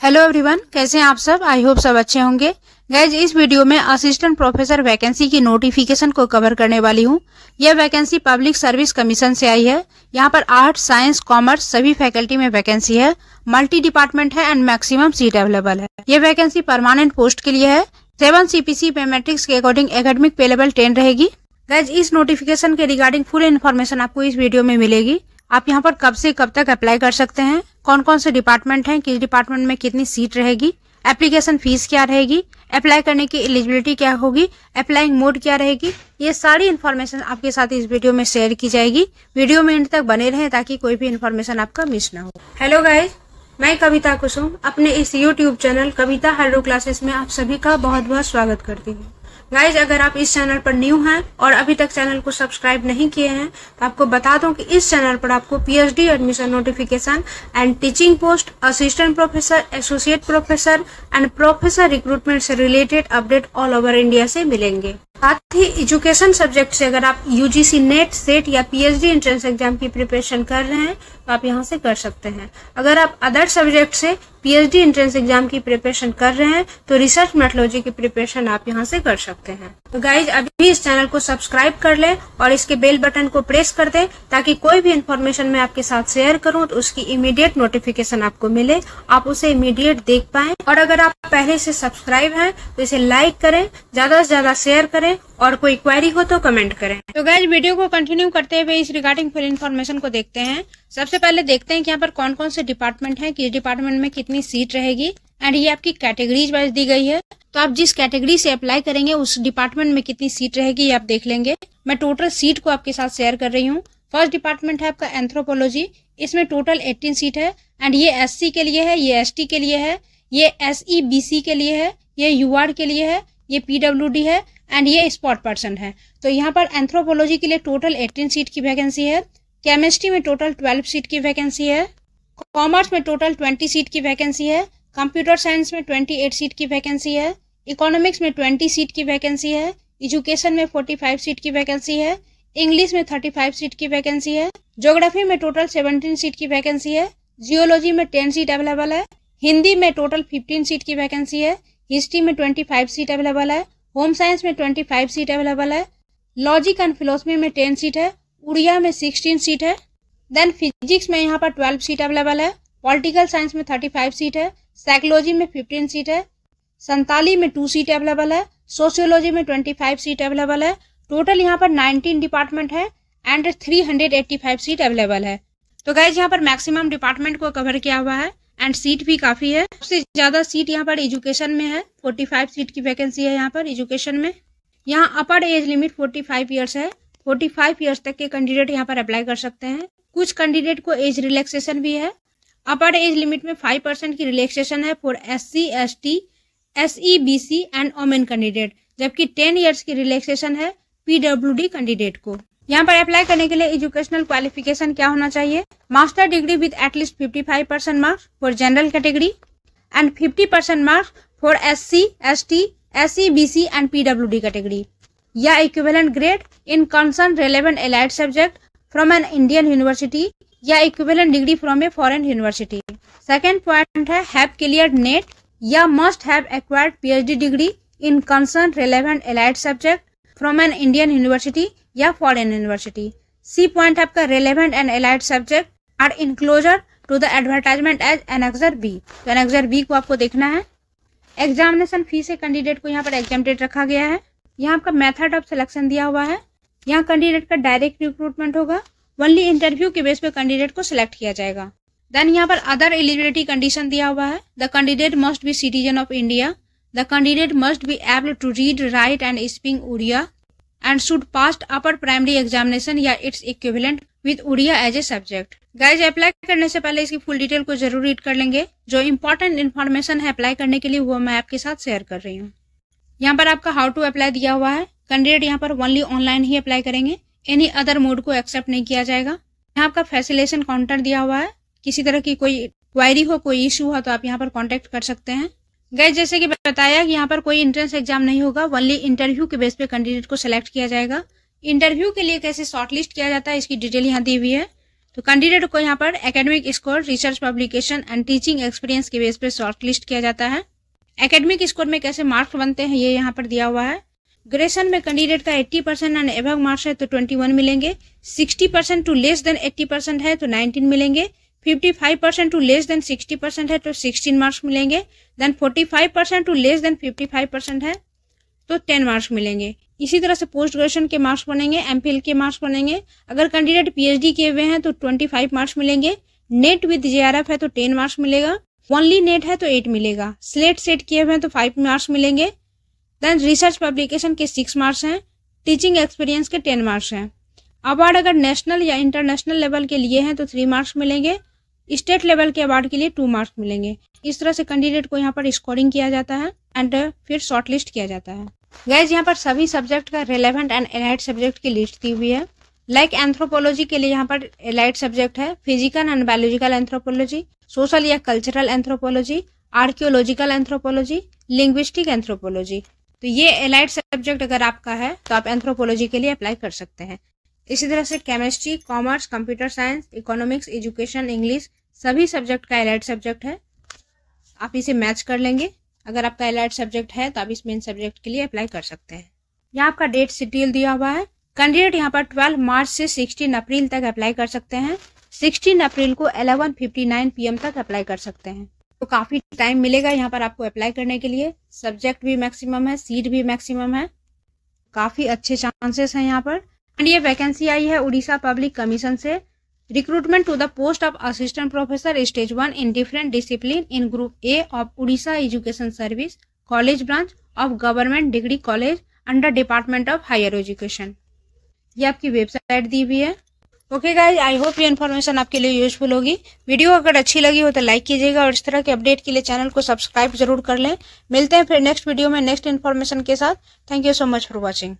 Hello everyone, कैसे हैं आप सब। आई होप सब अच्छे होंगे। गाइज, इस वीडियो में असिस्टेंट प्रोफेसर वैकेंसी की नोटिफिकेशन को कवर करने वाली हूं। यह वैकेंसी पब्लिक सर्विस कमीशन से आई है। यहां पर आर्ट्स, साइंस, कॉमर्स सभी फैकल्टी में वैकेंसी है। मल्टी डिपार्टमेंट है एंड मैक्सिमम सीट अवेलेबल है। यह वैकेंसी परमानेंट पोस्ट के लिए है। 7 CPC पे मैट्रिक्स के अकॉर्डिंग एकेडमिक पे लेवल 10 रहेगी। गाइज, इस नोटिफिकेशन के रिगार्डिंग फुल इन्फॉर्मेशन आपको इस वीडियो में मिलेगी। आप यहाँ पर कब से कब तक अप्लाई कर सकते हैं, कौन कौन से डिपार्टमेंट हैं, किस डिपार्टमेंट में कितनी सीट रहेगी, एप्लीकेशन फीस क्या रहेगी, अप्लाई करने की एलिजिबिलिटी क्या होगी, अप्लाइंग मोड क्या रहेगी, ये सारी इन्फॉर्मेशन आपके साथ इस वीडियो में शेयर की जाएगी। वीडियो में एंड तक बने रहें ताकि कोई भी इन्फॉर्मेशन आपका मिस ना हो। हेलो गाइज, मैं कविता कुसुम अपने इस यूट्यूब चैनल कविता हेलो क्लासेस में आप सभी का बहुत बहुत स्वागत करती हूँ। गाइज, अगर आप इस चैनल पर न्यू हैं और अभी तक चैनल को सब्सक्राइब नहीं किए हैं तो आपको बता दूं कि इस चैनल पर आपको PhD admission notification and teaching post, assistant professor, associate professor and professor recruitment से related update all over India से मिलेंगे। साथ ही एजुकेशन सब्जेक्ट से अगर आप UGC नेट, सेट या PhD एंट्रेंस एग्जाम की प्रिपरेशन कर रहे हैं तो आप यहाँ से कर सकते हैं। अगर आप अदर सब्जेक्ट से PhD एंट्रेंस एग्जाम की प्रिपरेशन कर रहे हैं तो रिसर्च मेथोडोलॉजी की प्रिपरेशन आप यहाँ से कर सकते हैं। तो गाइज, अभी इस चैनल को सब्सक्राइब कर लें और इसके बेल बटन को प्रेस कर दें ताकि कोई भी इन्फॉर्मेशन मैं आपके साथ शेयर करूं तो उसकी इमीडिएट नोटिफिकेशन आपको मिले, आप उसे इमीडिएट देख पाएं। और अगर आप पहले से सब्सक्राइब हैं तो इसे लाइक करें, ज्यादा से ज्यादा शेयर करें और कोई क्वेरी हो तो कमेंट करें। तो गाइज, वीडियो को कंटिन्यू करते हुए इस रिगार्डिंग फुल इन्फॉर्मेशन को देखते हैं। सबसे पहले देखते हैं कि यहाँ पर कौन कौन से डिपार्टमेंट हैं, किस डिपार्टमेंट में कितनी सीट रहेगी एंड ये आपकी कैटेगरीज वाइज दी गई है। तो आप जिस कैटेगरी से अप्लाई करेंगे उस डिपार्टमेंट में कितनी सीट रहेगी ये आप देख लेंगे। मैं टोटल सीट को आपके साथ शेयर कर रही हूँ। फर्स्ट डिपार्टमेंट है आपका एंथ्रोपोलॉजी। इसमें टोटल 18 सीट है एंड ये SC के लिए है, ये ST के लिए है, ये SE BC के लिए है, ये UR के लिए है, ये PWD है एंड ये स्पॉट पर्सन है। तो यहाँ पर एंथ्रोपोलॉजी के लिए टोटल 18 सीट की वैकेंसी है। केमिस्ट्री में टोटल 12 सीट की वैकेंसी है। कॉमर्स में टोटल 20 सीट की वैकेंसी है। कंप्यूटर साइंस में 28 सीट की वैकेंसी है। इकोनॉमिक्स में 20 सीट की वैकेंसी है। एजुकेशन में 45 सीट की वैकेंसी है। इंग्लिश में 35 सीट की वैकेंसी है। ज्योग्राफी में टोटल 17 सीट की वैकेंसी है। जियोलॉजी में 10 सीट अवेलेबल है। हिंदी में टोटल 15 सीट की वैकेंसी है। हिस्ट्री में 25 सीट अवेलेबल है। होम साइंस में 25 सीट अवेलेबल है। लॉजिक एंड फिलोसफी में 10 सीट है। उड़िया में 16 सीट है। देन फिजिक्स में यहाँ पर 12 सीट अवेलेबल है। पॉलिटिकल साइंस में 35 सीट है। साइकोलॉजी में 15 सीट है। संताली में 2 सीट अवेलेबल है। सोशियोलॉजी में 25 सीट अवेलेबल है। टोटल यहाँ पर 19 डिपार्टमेंट है एंड 385 सीट अवेलेबल है। तो गाइज, यहाँ पर मैक्सिमम डिपार्टमेंट को कवर किया हुआ है एंड सीट भी काफी है। सबसे ज्यादा सीट यहाँ पर एजुकेशन में है। 45 सीट की वैकेंसी है यहाँ पर एजुकेशन में। यहाँ अपर एज लिमिट 45 ईयर्स है। 45 ईयर्स तक के कैंडिडेट यहाँ पर अप्लाई कर सकते हैं। कुछ कैंडिडेट को एज रिलैक्सेशन भी है। अपर एज लिमिट में 5% की रिलैक्सेशन है for SC, ST, SE BC and women candidate, जबकि 10 ईयर्स की रिलैक्सेशन है PWD कैंडिडेट को। यहाँ पर अप्लाई करने के लिए एजुकेशनल क्वालिफिकेशन क्या होना चाहिए? Master degree with at least 55% marks for general category and 50% marks for SC, ST, SE BC एंड PWD कैटेगरी, या equivalent grade in concern relevant allied subject from an Indian university या equivalent degree from a foreign university. Second point है have cleared NET या must have acquired PhD degree in concern relevant allied subject from an Indian university या foreign university. C point आपका relevant and allied subject are enclosure to the advertisement as annexure B। तो annexure B को आपको देखना है। Examination fees से candidate को यहाँ पर एग्जाम्प्टेड रखा गया है। यहाँ आपका मेथड ऑफ सिलेक्शन दिया हुआ है। यहाँ कैंडिडेट का डायरेक्ट रिक्रूटमेंट होगा। ओनली इंटरव्यू के बेस पे कैंडिडेट को सिलेक्ट किया जाएगा। देन यहाँ पर अदर एलिजिबिलिटी कंडीशन दिया हुआ है। The candidate must be citizen of India. The candidate must be able to read, write and speak Odia and should passed upper primary examination या its equivalent with Odia as a subject. Guys, apply करने से पहले इसकी full detail को जरूर read कर लेंगे। जो इंपॉर्टेंट इन्फॉर्मेशन है अप्लाई करने के लिए वो मैं आपके साथ शेयर कर रही हूँ। यहाँ पर आपका हाउ टू अप्लाई दिया हुआ है। कैंडिडेट यहाँ पर ओनली ऑनलाइन ही अप्लाई करेंगे। एनी अदर मोड को एक्सेप्ट नहीं किया जाएगा। यहाँ आपका फैसिलिटेशन काउंटर दिया हुआ है। किसी तरह की कोई क्वायरी हो, कोई इशू हो तो आप यहाँ पर कांटेक्ट कर सकते हैं। गाइस, जैसे कि बताया कि यहाँ पर कोई एंट्रेंस एग्जाम नहीं होगा। ओनली इंटरव्यू के बेस पे कैंडिडेट को सिलेक्ट किया जाएगा। इंटरव्यू के लिए कैसे शॉर्टलिस्ट किया जाता है इसकी डिटेल यहाँ दी हुई है। तो कैंडिडेट को यहाँ पर academic score, research publication and teaching experience के बेस पे शॉर्टलिस्ट किया जाता है। एकेडमिक स्कोर में कैसे मार्क्स बनते हैं ये यहाँ पर दिया हुआ है। ग्रेजुएशन में कैंडिडेट का 80% एंड एबव मार्क्स है तो 21 मिलेंगे। 60% टू लेस देन 80% है तो 19 मिलेंगे। 55% टू लेस देन 60% है तो 16 मार्क्स मिलेंगे। देन 45% टू लेस देन 55% है तो 10 मार्क्स मिलेंगे। इसी तरह से पोस्ट ग्रेजुएशन के मार्क्स बनेंगे, एमफिल के मार्क्स बनेंगे। अगर कैंडिडेट पीएचडी किए हुए हैं तो 25 मार्क्स मिलेंगे। नेट विद जेआरएफ है तो 10 मार्क्स मिलेगा। ओनली नेट है तो 8 मिलेगा। स्लेट सेट किए हुए हैं तो 5 मार्क्स मिलेंगे। देन रिसर्च पब्लिकेशन के 6 मार्क्स हैं। टीचिंग एक्सपीरियंस के 10 मार्क्स हैं। अवार्ड अगर नेशनल या इंटरनेशनल लेवल के लिए हैं तो 3 मार्क्स मिलेंगे। स्टेट लेवल के अवार्ड के लिए 2 मार्क्स मिलेंगे। इस तरह से कैंडिडेट को यहाँ पर स्कोरिंग किया जाता है एंड फिर शॉर्टलिस्ट किया जाता है। गाइज यहाँ पर सभी सब्जेक्ट का रिलेवेंट एंड एलाइड सब्जेक्ट की लिस्ट दी हुई है। लाइक एंथ्रोपोलॉजी के लिए यहाँ पर एलाइड सब्जेक्ट है physical and biological anthropology, social या cultural anthropology, archaeological anthropology, linguistic anthropology. तो ये एलाइड सब्जेक्ट अगर आपका है तो आप एंथ्रोपोलॉजी के लिए अप्लाई कर सकते हैं। इसी तरह से chemistry, commerce, computer science, economics, education, English सभी सब्जेक्ट का एलाइड सब्जेक्ट है। आप इसे मैच कर लेंगे। अगर आपका एलाइड सब्जेक्ट है तो आप इस मेन सब्जेक्ट के लिए अप्लाई कर सकते हैं। यहाँ आपका डेट शेड्यूल दिया हुआ है। कैंडिडेट यहाँ पर 12 मार्च से 16 अप्रैल तक अप्लाई कर सकते हैं। 16 अप्रैल को 11:59 PM तक अप्लाई कर सकते हैं। तो काफी टाइम मिलेगा यहाँ पर आपको अप्लाई करने के लिए। सब्जेक्ट भी मैक्सिमम है, सीट भी मैक्सिमम है, काफी अच्छे चांसेस हैं यहाँ पर। एंड ये वैकेंसी आई है उड़ीसा पब्लिक कमीशन से। Recruitment to the post of assistant professor stage 1 in different discipline in group A of Orissa education service college branch of government degree college under department of higher education. ये आपकी website दी हुई है। Okay guys, I hope ये information आपके लिए useful होगी। Video अगर अच्छी लगी हो तो लाइक कीजिएगा और इस तरह के अपडेट के लिए चैनल को सब्सक्राइब जरूर कर लें। मिलते हैं फिर नेक्स्ट वीडियो में नेक्स्ट इन्फॉर्मेशन के साथ। Thank you so much for watching.